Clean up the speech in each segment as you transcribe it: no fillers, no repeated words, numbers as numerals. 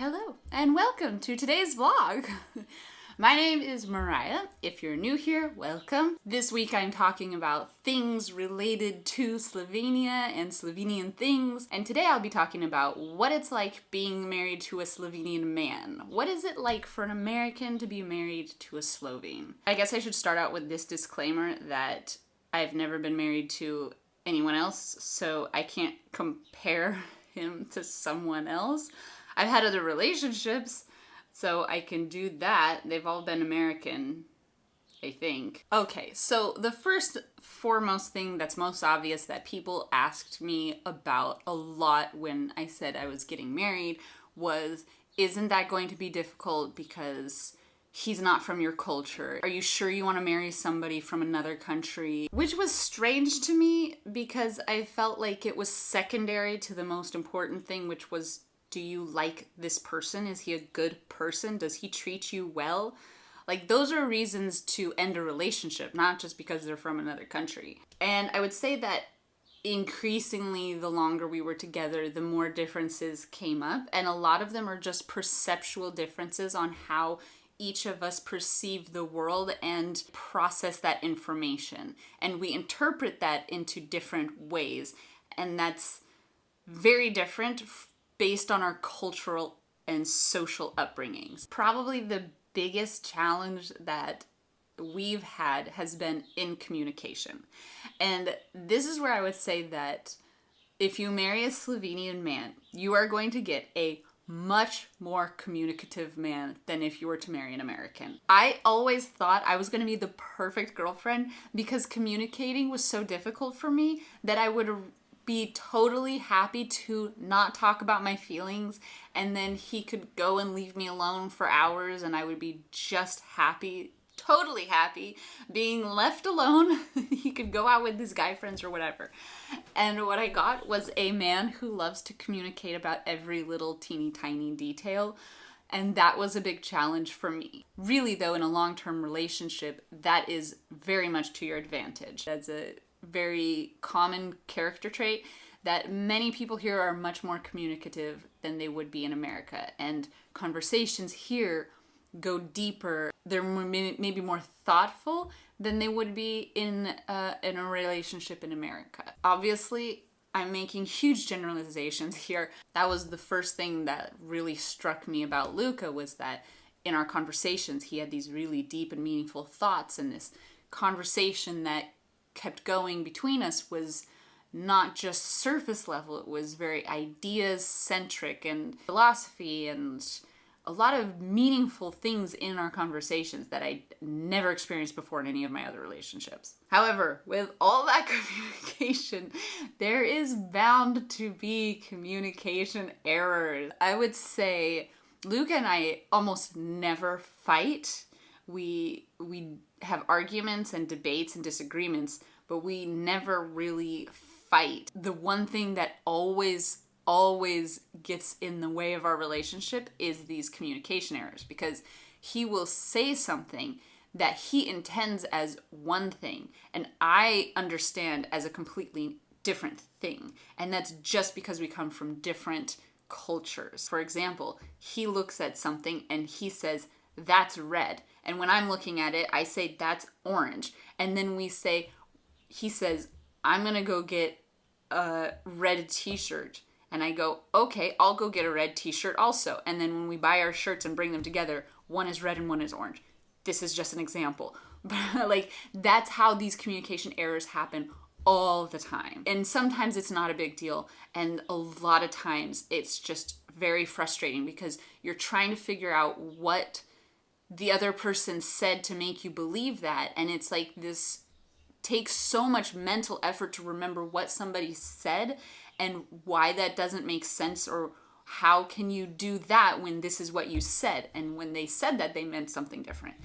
Hello and welcome to today's vlog. My name is Mariah. If you're new here, welcome. This week I'm talking about things related to Slovenia and Slovenian things, and today I'll be talking about what it's like being married to a Slovenian man. What is it like for an American to be married to a Slovene? I guess I should start out with this disclaimer that I've never been married to anyone else, so I can't compare him to someone else. I've had other relationships, so I can do that. They've all been American, I think. Okay, so the first foremost thing that's most obvious that people asked me about a lot when I said I was getting married was, isn't that going to be difficult because he's not from your culture? Are you sure you want to marry somebody from another country? Which was strange to me because I felt like it was secondary to the most important thing, which was, do you like this person? Is he a good person? Does he treat you well? Like, those are reasons to end a relationship, not just because they're from another country. And I would say that increasingly, the longer we were together, the more differences came up. And a lot of them are just perceptual differences on how each of us perceive the world and process that information. And we interpret that into different ways. And that's very different based on our cultural and social upbringings. Probably the biggest challenge that we've had has been in communication. And this is where I would say that if you marry a Slovenian man, you are going to get a much more communicative man than if you were to marry an American. I always thought I was going to be the perfect girlfriend because communicating was so difficult for me that I would be totally happy to not talk about my feelings, and then he could go and leave me alone for hours and I would be just happy, totally happy, being left alone. He could go out with his guy friends or whatever. And what I got was a man who loves to communicate about every little teeny tiny detail. And that was a big challenge for me. Really though, in a long-term relationship, that is very much to your advantage. That's a very common character trait that many people here are much more communicative than they would be in America. And conversations here go deeper. They're maybe more thoughtful than they would be in a relationship in America. Obviously, I'm making huge generalizations here. That was the first thing that really struck me about Luca, was that in our conversations, he had these really deep and meaningful thoughts, and this conversation that kept going between us was not just surface level. It was very ideas centric and philosophy and a lot of meaningful things in our conversations that I never experienced before in any of my other relationships. However, with all that communication, there is bound to be communication errors. I would say Luca and I almost never fight. We have arguments and debates and disagreements, but we never really fight. The one thing that always gets in the way of our relationship is these communication errors, because he will say something that he intends as one thing and I understand as a completely different thing. And that's just because we come from different cultures. For example, he looks at something and he says, "That's red." And when I'm looking at it, I say, "That's orange." And then he says, "I'm gonna go get a red t-shirt." And I go, "Okay, I'll go get a red t-shirt also." And then when we buy our shirts and bring them together, one is red and one is orange. This is just an example. But like, that's how these communication errors happen all the time. And sometimes it's not a big deal. And a lot of times it's just very frustrating because you're trying to figure out what the other person said to make you believe that. And it's like, this takes so much mental effort to remember what somebody said and why that doesn't make sense, or how can you do that when this is what you said, and when they said that they meant something different.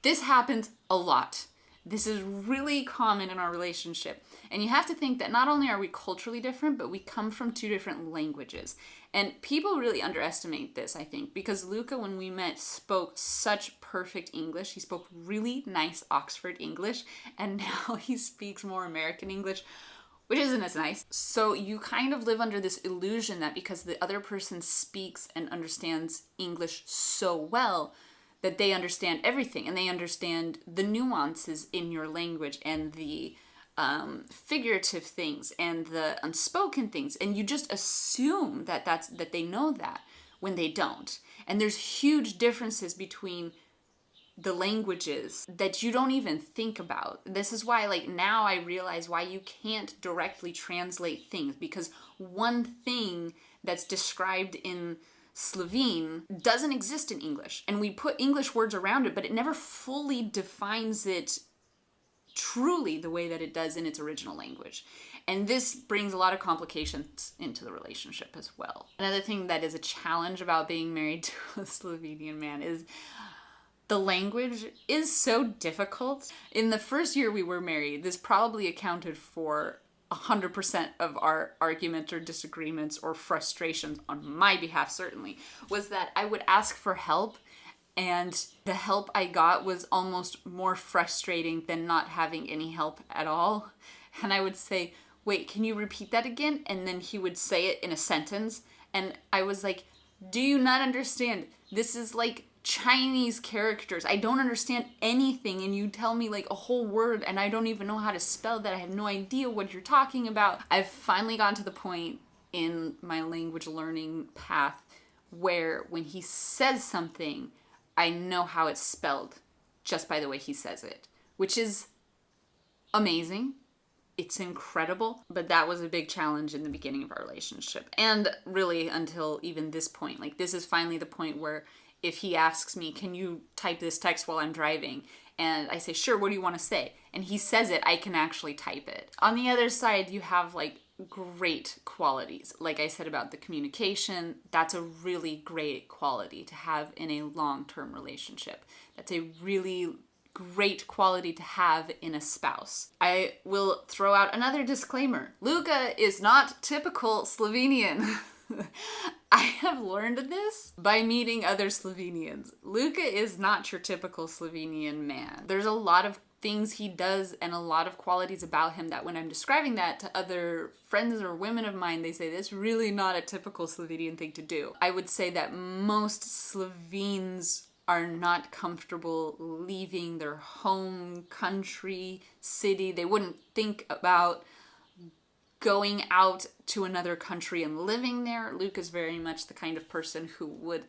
This happens a lot. This is really common in our relationship. And you have to think that not only are we culturally different, but we come from two different languages. And people really underestimate this, I think, because Luca, when we met, spoke such perfect English. He spoke really nice Oxford English, and now he speaks more American English, which isn't as nice. So you kind of live under this illusion that because the other person speaks and understands English so well, that they understand everything and they understand the nuances in your language and the figurative things and the unspoken things, and you just assume that they know that when they don't. And there's huge differences between the languages that you don't even think about. This is why, like, now I realize why you can't directly translate things, because one thing that's described in Slovene doesn't exist in English, and we put English words around it, but it never fully defines it truly the way that it does in its original language. And this brings a lot of complications into the relationship as well. Another thing that is a challenge about being married to a Slovenian man is the language is so difficult. In the first year we were married, this probably accounted for 100% of our arguments or disagreements or frustrations on my behalf, certainly, was that I would ask for help, and the help I got was almost more frustrating than not having any help at all. And I would say, wait, can you repeat that again? And then he would say it in a sentence. And I was like, do you not understand? This is like Chinese characters. I don't understand anything, and you tell me like a whole word and I don't even know how to spell that. I have no idea what you're talking about. I've finally gotten to the point in my language learning path where when he says something, I know how it's spelled just by the way he says it, which is amazing. It's incredible, but that was a big challenge in the beginning of our relationship. And really until even this point, like this is finally the point where if he asks me, can you type this text while I'm driving? And I say, sure, what do you want to say? And he says it, I can actually type it. On the other side, you have like great qualities. Like I said about the communication, that's a really great quality to have in a long-term relationship. That's a really great quality to have in a spouse. I will throw out another disclaimer. Luka is not typical Slovenian. I have learned this by meeting other Slovenians. Luka is not your typical Slovenian man. There's a lot of things he does and a lot of qualities about him that when I'm describing that to other friends or women of mine, they say that's really not a typical Slovenian thing to do. I would say that most Slovenes are not comfortable leaving their home country, city. They wouldn't think about going out to another country and living there. Luke is very much the kind of person who would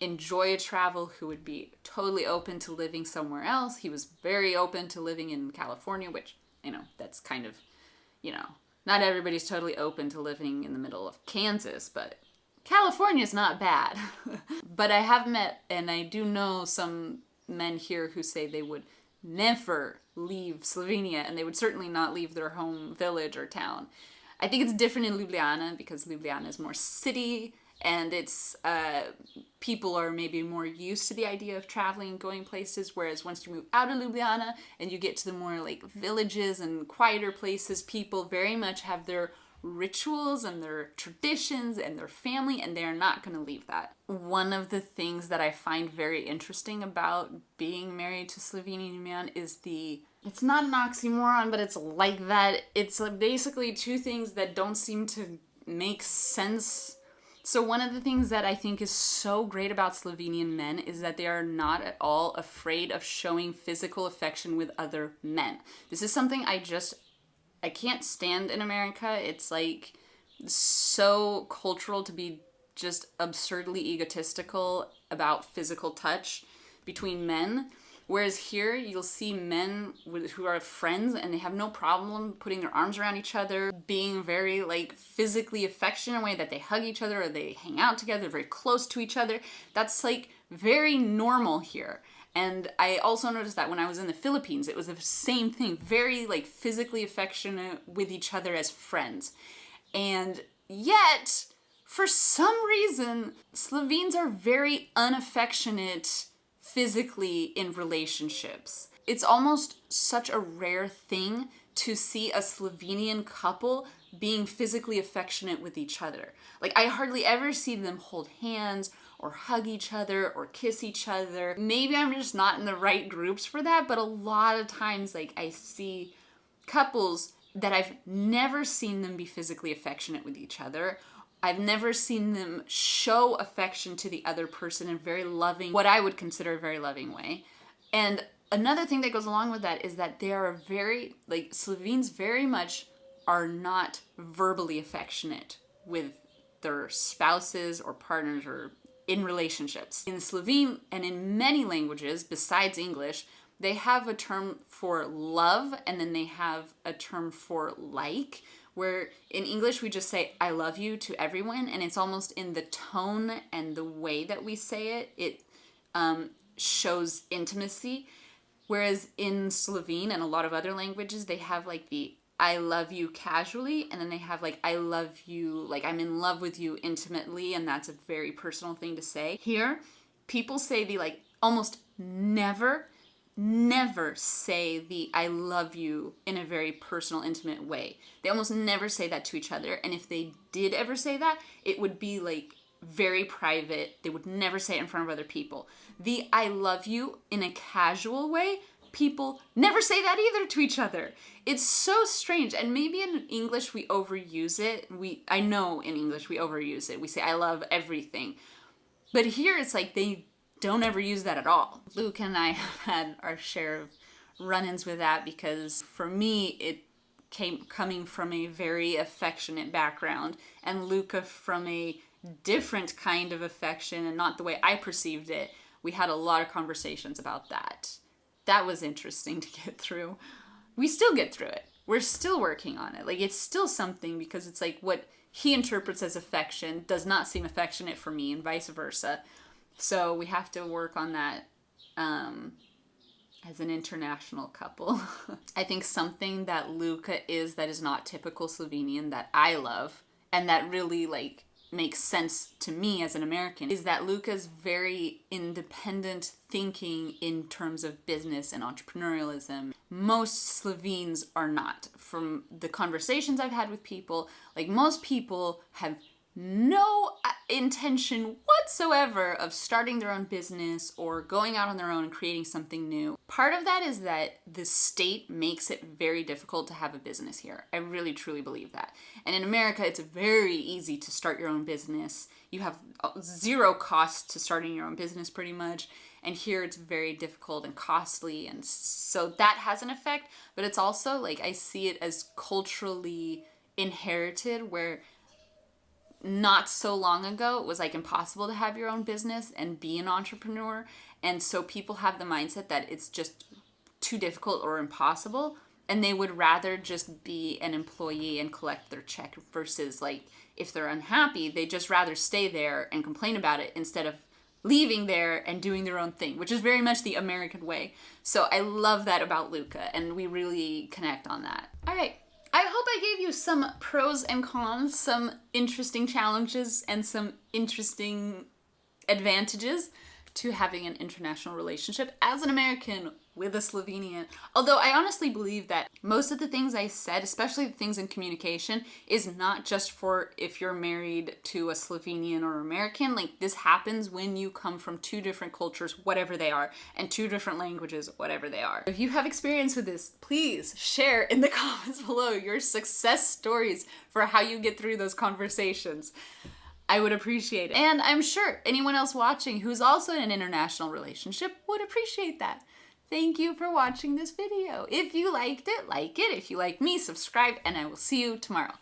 enjoy a travel, who would be totally open to living somewhere else. He was very open to living in California, which, that's kind of, not everybody's totally open to living in the middle of Kansas, but California's not bad. But I have met, and I do know some men here who say they would never leave Slovenia, and they would certainly not leave their home village or town. I think it's different in Ljubljana because Ljubljana is more city, and it's people are maybe more used to the idea of traveling and going places, whereas once you move out of Ljubljana and you get to the more like villages and quieter places, people very much have their rituals and their traditions and their family, and they're not going to leave that. One of the things that I find very interesting about being married to a Slovenian man is it's not an oxymoron, but it's like that. It's basically two things that don't seem to make sense. So one of the things that I think is so great about Slovenian men is that they are not at all afraid of showing physical affection with other men. This is something I can't stand in America. It's like so cultural to be just absurdly egotistical about physical touch between men. Whereas here, you'll see men who are friends and they have no problem putting their arms around each other, being very like physically affectionate in a way that they hug each other or they hang out together, very close to each other. That's like very normal here. And I also noticed that when I was in the Philippines, it was the same thing, very like physically affectionate with each other as friends. And yet, for some reason, Slovenes are very unaffectionate physically in relationships. It's almost such a rare thing to see a Slovenian couple being physically affectionate with each other. Like, I hardly ever see them hold hands or hug each other or kiss each other. Maybe I'm just not in the right groups for that, but a lot of times, like, I see couples that I've never seen them be physically affectionate with each other. I've never seen them show affection to the other person in a very loving, what I would consider a very loving way. And another thing that goes along with that is that they are very, like, Slovenes very much are not verbally affectionate with their spouses or partners or in relationships. In Slovene and in many languages besides English, they have a term for love and then they have a term for like, where in English we just say I love you to everyone, and it's almost in the tone and the way that we say it, it shows intimacy. Whereas in Slovene and a lot of other languages, they have like the I love you casually, and then they have like I love you, like I'm in love with you intimately, and that's a very personal thing to say. Here, people say the like almost never say the I love you in a very personal, intimate way. They almost never say that to each other, and if they did ever say that, it would be like very private. They would never say it in front of other people. The I love you in a casual way, people never say that either to each other. It's so strange, and maybe in English we overuse it. I know in English we overuse it. We say I love everything. But here it's like they don't ever use that at all. Luke and I have had our share of run-ins with that because for me it came coming from a very affectionate background, and Luca from a different kind of affection and not the way I perceived it. We had a lot of conversations about that. That was interesting to get through. We still get through it. We're still working on it. Like, it's still something because it's like what he interprets as affection does not seem affectionate for me and vice versa. So we have to work on that as an international couple. I think something that Luca is that is not typical Slovenian that I love and that really like makes sense to me as an American is that Luca's very independent thinking in terms of business and entrepreneurialism. Most Slovenes are not. From the conversations I've had with people, like most people have no intention whatsoever of starting their own business or going out on their own and creating something new. Part of that is that the state makes it very difficult to have a business here. I really truly believe that. And in America, it's very easy to start your own business. You have zero cost to starting your own business pretty much. And here it's very difficult and costly. And so that has an effect, but it's also like I see it as culturally inherited where not so long ago, it was like impossible to have your own business and be an entrepreneur. And so people have the mindset that it's just too difficult or impossible. And they would rather just be an employee and collect their check versus like, if they're unhappy, they just rather stay there and complain about it instead of leaving there and doing their own thing, which is very much the American way. So I love that about Luca, and we really connect on that. All right. I hope I gave you some pros and cons, some interesting challenges, and some interesting advantages to having an international relationship as an American with a Slovenian. Although I honestly believe that most of the things I said, especially the things in communication, is not just for if you're married to a Slovenian or American. Like, this happens when you come from two different cultures, whatever they are, and two different languages, whatever they are. If you have experience with this, please share in the comments below your success stories for how you get through those conversations. I would appreciate it. And I'm sure anyone else watching who's also in an international relationship would appreciate that. Thank you for watching this video. If you liked it, like it. If you like me, subscribe, and I will see you tomorrow.